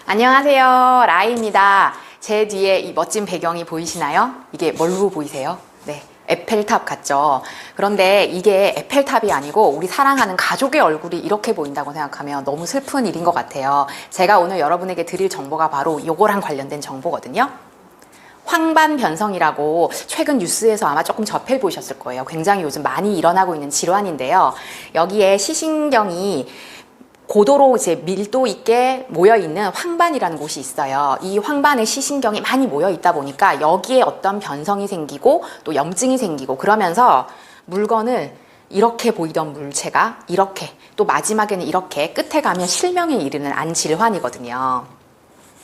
안녕하세요. 라이입니다. 제 뒤에 이 멋진 배경이 보이시나요? 이게 뭘로 보이세요? 네. 에펠탑 같죠? 그런데 이게 에펠탑이 아니고 우리 사랑하는 가족의 얼굴이 이렇게 보인다고 생각하면 너무 슬픈 일인 것 같아요. 제가 오늘 여러분에게 드릴 정보가 바로 이거랑 관련된 정보거든요. 황반변성이라고 최근 뉴스에서 아마 조금 접해 보셨을 거예요. 굉장히 요즘 많이 일어나고 있는 질환인데요. 여기에 시신경이 고도로 이제 밀도 있게 모여 있는 황반이라는 곳이 있어요. 이 황반에 시신경이 많이 모여 있다 보니까 여기에 어떤 변성이 생기고 또 염증이 생기고 그러면서 물건을 이렇게 보이던 물체가 이렇게 또 마지막에는 이렇게 끝에 가면 실명에 이르는 안 질환이거든요.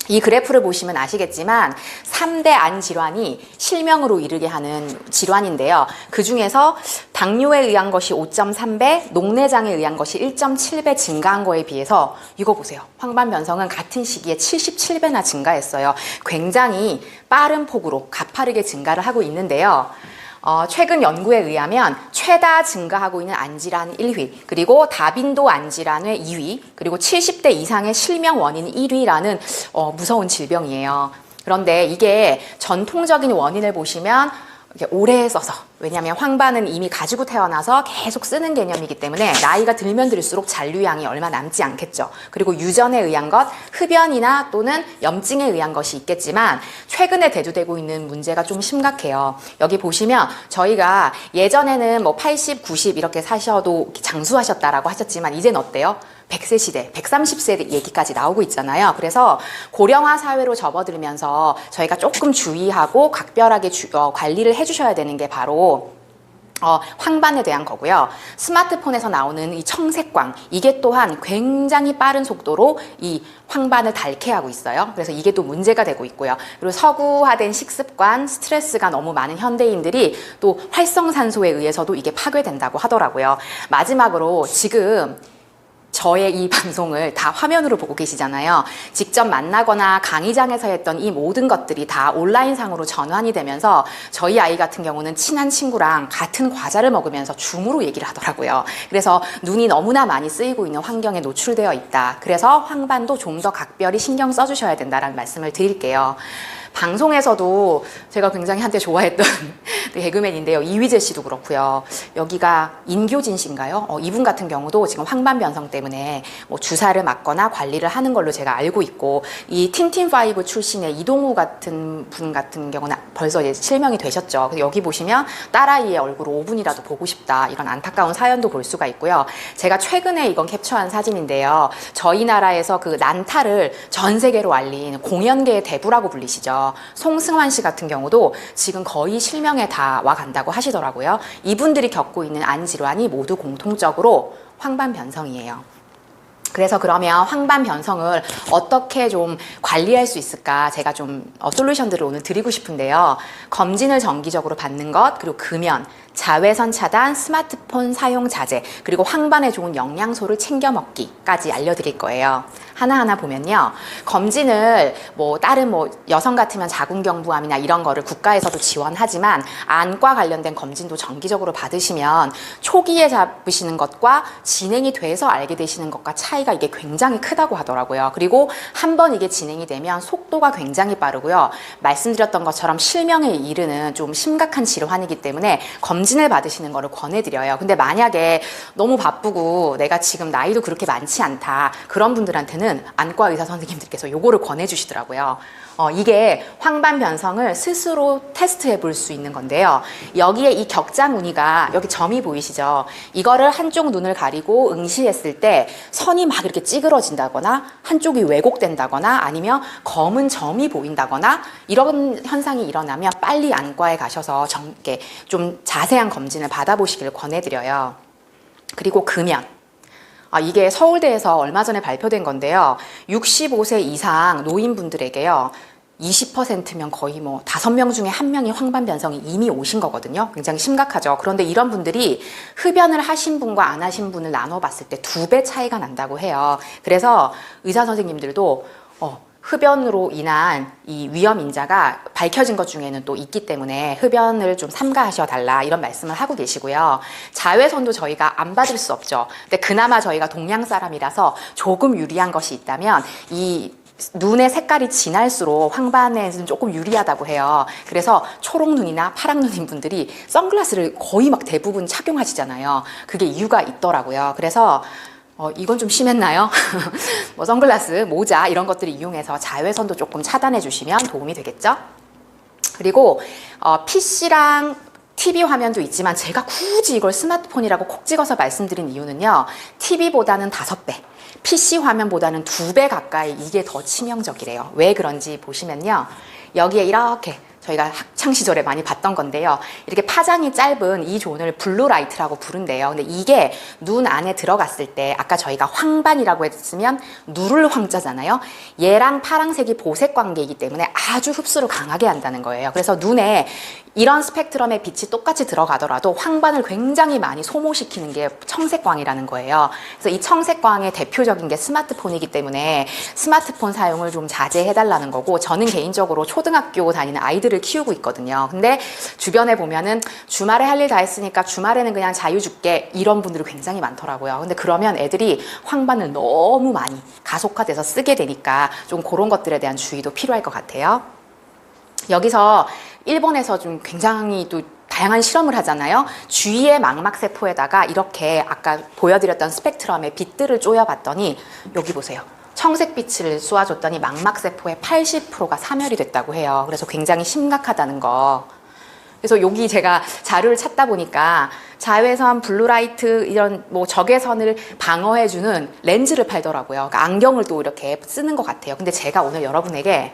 이 그래프를 보시면 아시겠지만 3대 안 질환이 실명으로 이르게 하는 질환인데요. 그 중에서 당뇨에 의한 것이 5.3배, 녹내장에 의한 것이 1.7배 증가한 거에 비해서 이거 보세요. 황반변성은 같은 시기에 77배나 증가했어요. 굉장히 빠른 폭으로 가파르게 증가를 하고 있는데요. 최근 연구에 의하면 최다 증가하고 있는 안질환 1위, 그리고 다빈도 안질환의 2위, 그리고 70대 이상의 실명 원인 1위라는 무서운 질병이에요. 그런데 이게 전통적인 원인을 보시면 이렇게 오래 써서, 왜냐하면 황반은 이미 가지고 태어나서 계속 쓰는 개념이기 때문에 나이가 들면 들수록 잔류량이 얼마 남지 않겠죠. 그리고 유전에 의한 것, 흡연이나 또는 염증에 의한 것이 있겠지만 최근에 대두되고 있는 문제가 좀 심각해요. 여기 보시면 저희가 예전에는 뭐 80, 90 이렇게 사셔도 장수하셨다라고 하셨지만 이제는 어때요? 100세 시대, 130세 얘기까지 나오고 있잖아요. 그래서 고령화 사회로 접어들면서 저희가 조금 주의하고 각별하게 관리를 해주셔야 되는 게 바로 황반에 대한 거고요. 스마트폰에서 나오는 이 청색광, 이게 또한 굉장히 빠른 속도로 이 황반을 닳게 하고 있어요. 그래서 이게 또 문제가 되고 있고요. 그리고 서구화된 식습관, 스트레스가 너무 많은 현대인들이 또 활성산소에 의해서도 이게 파괴된다고 하더라고요. 마지막으로 지금 저의 이 방송을 다 화면으로 보고 계시잖아요. 직접 만나거나 강의장에서 했던 이 모든 것들이 다 온라인상으로 전환이 되면서 저희 아이 같은 경우는 친한 친구랑 같은 과자를 먹으면서 줌으로 얘기를 하더라고요. 그래서 눈이 너무나 많이 쓰이고 있는 환경에 노출되어 있다. 그래서 황반도 좀 더 각별히 신경 써주셔야 된다는 말씀을 드릴게요. 방송에서도 제가 굉장히 한때 좋아했던 개그맨인데요. 이휘재 씨도 그렇고요. 여기가 인교진 씨인가요? 이분 같은 경우도 지금 황반변성 때문에 뭐 주사를 맞거나 관리를 하는 걸로 제가 알고 있고, 이 틴틴5 출신의 이동우 같은 분 같은 경우는 벌써 이제 실명이 되셨죠. 그래서 여기 보시면 딸아이의 얼굴을 5분이라도 보고 싶다, 이런 안타까운 사연도 볼 수가 있고요. 제가 최근에 이건 캡처한 사진인데요. 저희 나라에서 그 난타를 전 세계로 알린 공연계의 대부라고 불리시죠. 송승환 씨 같은 경우도 지금 거의 실명에 다 와 간다고 하시더라고요. 이분들이 겪고 있는 안 질환이 모두 공통적으로 황반변성이에요. 그래서 그러면 황반변성을 어떻게 좀 관리할 수 있을까, 제가 좀 솔루션들을 오늘 드리고 싶은데요. 검진을 정기적으로 받는 것, 그리고 금연, 자외선 차단, 스마트폰 사용 자제, 그리고 황반에 좋은 영양소를 챙겨 먹기까지 알려드릴 거예요. 하나하나 보면요. 검진을 다른 여성 같으면 자궁경부암이나 이런 거를 국가에서도 지원하지만 안과 관련된 검진도 정기적으로 받으시면 초기에 잡으시는 것과 진행이 돼서 알게 되시는 것과 차이가 이게 굉장히 크다고 하더라고요. 그리고 한번 이게 진행이 되면 속도가 굉장히 빠르고요. 말씀드렸던 것처럼 실명에 이르는 좀 심각한 질환이기 때문에 검진을 받으시는 거를 권해드려요. 근데 만약에 너무 바쁘고 내가 지금 나이도 그렇게 많지 않다, 그런 분들한테는 안과 의사 선생님들께서 요거를 권해주시더라고요. 이게 황반변성을 스스로 테스트해 볼 수 있는 건데요. 여기에 이 격자 무늬가, 여기 점이 보이시죠? 이거를 한쪽 눈을 가리고 응시했을 때 선이 막 이렇게 찌그러진다거나 한쪽이 왜곡된다거나 아니면 검은 점이 보인다거나 이런 현상이 일어나면 빨리 안과에 가셔서 좀 자세한 검진을 받아보시기를 권해드려요. 그리고 금연. 이게 서울대에서 얼마 전에 발표된 건데요. 65세 이상 노인분들에게요, 20%면 거의 5명 중에 1명이 황반변성이 이미 오신 거거든요. 굉장히 심각하죠. 그런데 이런 분들이 흡연을 하신 분과 안 하신 분을 나눠봤을 때 2배 차이가 난다고 해요. 그래서 의사 선생님들도 흡연으로 인한 이 위험 인자가 밝혀진 것 중에는 또 있기 때문에 흡연을 좀 삼가하셔 달라, 이런 말씀을 하고 계시고요. 자외선도 저희가 안 받을 수 없죠. 근데 그나마 저희가 동양 사람이라서 조금 유리한 것이 있다면 이 눈의 색깔이 진할수록 황반에는 조금 유리하다고 해요. 그래서 초록 눈이나 파랑 눈인 분들이 선글라스를 거의 막 대부분 착용하시잖아요. 그게 이유가 있더라고요. 그래서 이건 좀 심했나요? 뭐 선글라스, 모자 이런 것들을 이용해서 자외선도 조금 차단해 주시면 도움이 되겠죠? 그리고 PC랑 TV 화면도 있지만 제가 굳이 이걸 스마트폰이라고 콕 찍어서 말씀드린 이유는요. TV보다는 5배, PC 화면보다는 2배 가까이 이게 더 치명적이래요. 왜 그런지 보시면요. 여기에 이렇게 저희가 학창 시절에 많이 봤던 건데요. 이렇게 파장이 짧은 이 존을 블루라이트라고 부른대요. 근데 이게 눈 안에 들어갔을 때 아까 저희가 황반이라고 했으면 누를 황자잖아요. 얘랑 파랑색이 보색 관계이기 때문에 아주 흡수를 강하게 한다는 거예요. 그래서 눈에 이런 스펙트럼의 빛이 똑같이 들어가더라도 황반을 굉장히 많이 소모시키는 게 청색광이라는 거예요. 그래서 이 청색광의 대표적인 게 스마트폰이기 때문에 스마트폰 사용을 좀 자제해달라는 거고, 저는 개인적으로 초등학교 다니는 아이들을 키우고 있거든요. 근데 주변에 보면은 주말에 할 일 다 했으니까 주말에는 그냥 자유 줄게 이런 분들이 굉장히 많더라고요. 근데 그러면 애들이 황반을 너무 많이 가속화돼서 쓰게 되니까 좀 그런 것들에 대한 주의도 필요할 것 같아요. 여기서 일본에서 좀 굉장히 또 다양한 실험을 하잖아요. 주위의 망막세포에다가 이렇게 아까 보여드렸던 스펙트럼의 빛들을 쪼여봤더니 여기 보세요. 청색빛을 쏘아줬더니 망막세포의 80%가 사멸이 됐다고 해요. 그래서 굉장히 심각하다는 거. 그래서 여기 제가 자료를 찾다 보니까 자외선, 블루라이트 이런 뭐 적외선을 방어해주는 렌즈를 팔더라고요. 그러니까 안경을 또 이렇게 쓰는 것 같아요. 근데 제가 오늘 여러분에게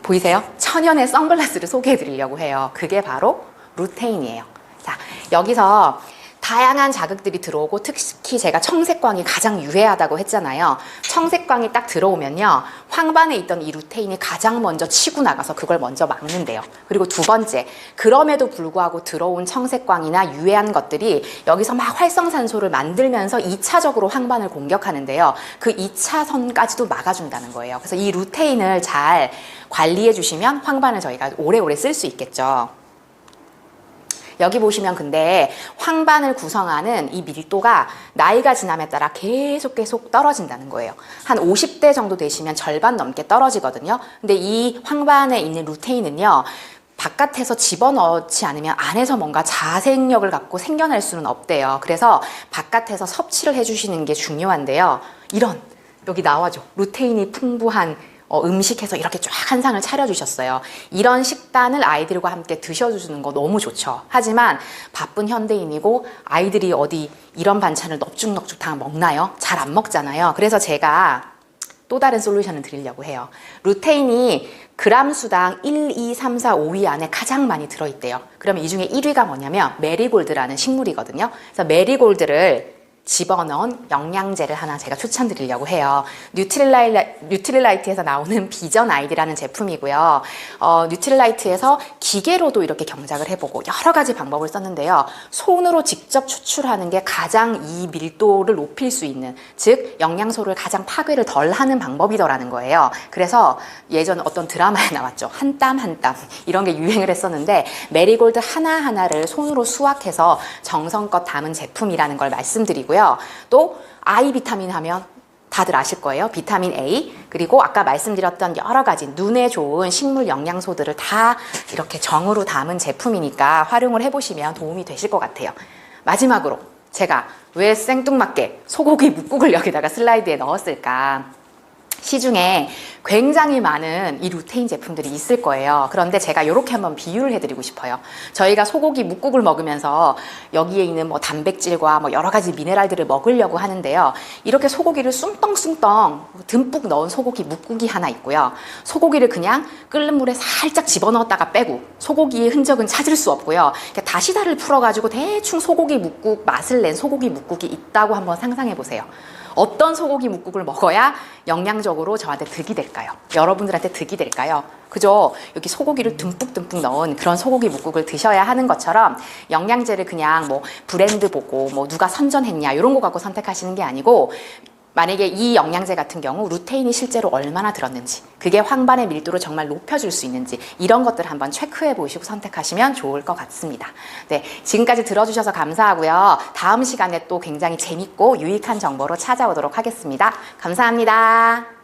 보이세요? 천연의 선글라스를 소개해 드리려고 해요. 그게 바로 루테인이에요. 자, 여기서 다양한 자극들이 들어오고 특히 제가 청색광이 가장 유해하다고 했잖아요. 청색광이 딱 들어오면요. 황반에 있던 이 루테인이 가장 먼저 치고 나가서 그걸 먼저 막는데요. 그리고 두 번째, 그럼에도 불구하고 들어온 청색광이나 유해한 것들이 여기서 막 활성산소를 만들면서 2차적으로 황반을 공격하는데요. 그 2차선까지도 막아준다는 거예요. 그래서 이 루테인을 잘 관리해 주시면 황반을 저희가 오래오래 쓸 수 있겠죠. 여기 보시면 근데 황반을 구성하는 이 밀도가 나이가 지남에 따라 계속 떨어진다는 거예요. 한 50대 정도 되시면 절반 넘게 떨어지거든요. 근데 이 황반에 있는 루테인은요. 바깥에서 집어넣지 않으면 안에서 뭔가 자생력을 갖고 생겨날 수는 없대요. 그래서 바깥에서 섭취를 해주시는 게 중요한데요. 이런 여기 나와줘. 루테인이 풍부한 음식해서 이렇게 쫙 한 상을 차려주셨어요. 이런 식단을 아이들과 함께 드셔주는 거 너무 좋죠. 하지만 바쁜 현대인이고 아이들이 어디 이런 반찬을 넙죽넙죽 다 먹나요? 잘 안 먹잖아요. 그래서 제가 또 다른 솔루션을 드리려고 해요. 루테인이 그람 수당 1, 2, 3, 4, 5위 안에 가장 많이 들어있대요. 그러면 이 중에 1위가 뭐냐면 메리골드라는 식물이거든요. 그래서 메리골드를 집어넣은 영양제를 하나 제가 추천드리려고 해요. 뉴트릴라이트에서 나오는 비전 아이디라는 제품이고요. 뉴트릴라이트에서 기계로도 이렇게 경작을 해보고 여러 가지 방법을 썼는데요. 손으로 직접 추출하는 게 가장 이 밀도를 높일 수 있는, 즉 영양소를 가장 파괴를 덜 하는 방법이더라는 거예요. 그래서 예전 어떤 드라마에 나왔죠. 한 땀 한 땀 이런 게 유행을 했었는데 메리골드 하나하나를 손으로 수확해서 정성껏 담은 제품이라는 걸 말씀드리고, 또 아이 비타민 하면 다들 아실 거예요. 비타민 A, 그리고 아까 말씀드렸던 여러 가지 눈에 좋은 식물 영양소들을 다 이렇게 정으로 담은 제품이니까 활용을 해보시면 도움이 되실 것 같아요. 마지막으로 제가 왜 생뚱맞게 소고기 묵국을 여기다가 슬라이드에 넣었을까? 시중에 굉장히 많은 이 루테인 제품들이 있을 거예요. 그런데 제가 이렇게 한번 비유를 해드리고 싶어요. 저희가 소고기 묵국을 먹으면서 여기에 있는 뭐 단백질과 뭐 여러 가지 미네랄들을 먹으려고 하는데요. 이렇게 소고기를 숭덩숭덩 듬뿍 넣은 소고기 묵국이 하나 있고요. 소고기를 그냥 끓는 물에 살짝 집어넣었다가 빼고 소고기의 흔적은 찾을 수 없고요. 다시다를 풀어가지고 대충 소고기 묵국 맛을 낸 소고기 묵국이 있다고 한번 상상해 보세요. 어떤 소고기 묵국을 먹어야 영양적으로 저한테 득이 될까요? 여러분들한테 득이 될까요? 그죠? 여기 소고기를 듬뿍듬뿍 넣은 그런 소고기 묵국을 드셔야 하는 것처럼 영양제를 그냥 뭐 브랜드 보고 뭐 누가 선전했냐 이런 거 갖고 선택하시는 게 아니고, 만약에 이 영양제 같은 경우 루테인이 실제로 얼마나 들었는지, 그게 황반의 밀도를 정말 높여줄 수 있는지 이런 것들 한번 체크해 보시고 선택하시면 좋을 것 같습니다. 네, 지금까지 들어주셔서 감사하고요. 다음 시간에 또 굉장히 재밌고 유익한 정보로 찾아오도록 하겠습니다. 감사합니다.